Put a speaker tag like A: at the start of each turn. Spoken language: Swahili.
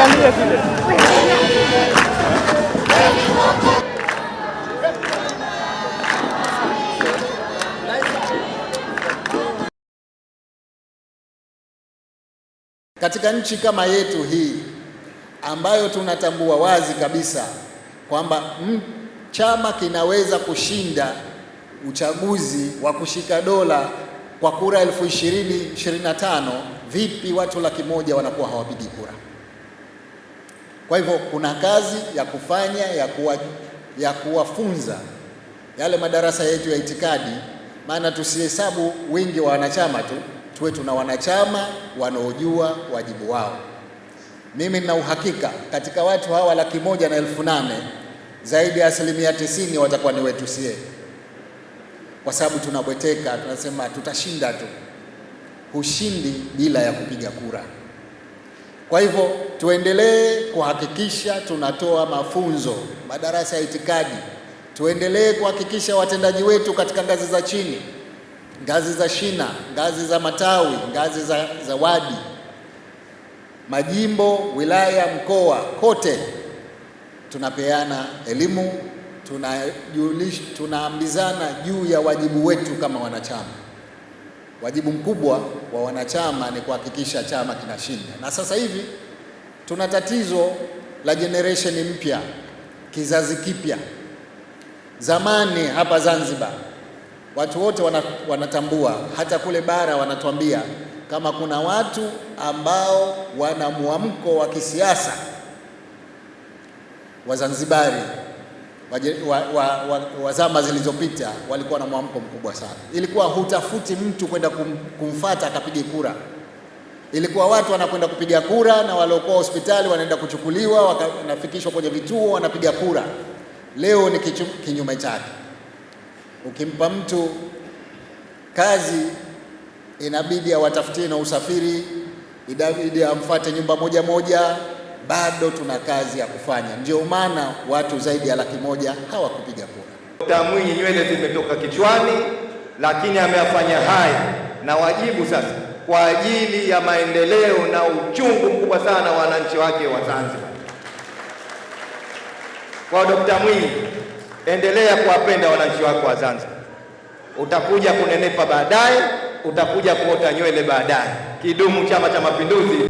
A: Angalia kile.
B: Katika nchi kama yetu hii ambayo tunatambua wazi kabisa kwamba chama kinaweza kushinda uchaguzi wa kushika dola kwa kura 2025, vipi watu 100,000 wanakuwa hawapigi kura? Kwa hivyo kuna kazi ya kufanya ya kuwafunza yale madarasa yetu ya itikadi, maana tusihesabu wingi wa wanachama tu, tuwe tuna wanachama wanaojua wajibu wao. Mimi nina uhakika katika watu hawa 108,000 zaidi ya 90% watakuwa ni wetu sie, kwa sababu tunabweteka, tunasema tutashinda tu. Hushindi bila ya kupiga kura. Kwa hivyo tuendelee kuhakikisha tunatoa mafunzo madarasa ya itikadi, tuendelee kuhakikisha watendaji wetu katika ngazi za chini, ngazi za shina, ngazi za matawi, ngazi za wadi, majimbo, wilaya, mkoa, kote tunapeana elimu, tunaambizana juu ya wajibu wetu kama wanachama. Wajibu mkubwa wa wanachama ni kuhakikisha chama kinashinda. Na sasa hivi tuna tatizo la generation mpya, kizazi kipya. Zamani hapa Zanzibar watu wote wanatambua, hata kule bara wanatuambia kama kuna watu ambao wana mwamko wa kisiasa, Wazanzibari wa zama zilizopita walikuwa na mwamko mkubwa sana. Ilikuwa hutafuti mtu kwenda kumfuata akapige kura. Ilikuwa watu wanakwenda kupiga kura na waliokuwa hospitali wanaenda kuchukuliwa, wanafikishwa kwenye vituo, wanapiga kura. Leo ni kinyume chake. Ukimpa mtu kazi inabidi awatafutie na usafiri, inabidi amfuate nyumba moja moja. Bado tuna kazi ya kufanya. Ndio maana watu zaidi ya 100,000 hawakupiga kura.
C: Dkt. Mwinyi nywele zimetoka kichwani, lakini ameyafanya haya na wajibu sasa kwa ajili ya maendeleo na uchungu mkubwa sana wa wananchi wake wa Zanzibar. Kwa Dkt. Mwinyi, endelea kuwapenda wananchi wako wa Zanzibar. Utakuja kunenepa baadaye, utakuja kuota nywele baadaye. Kidumu Chama cha Mapinduzi!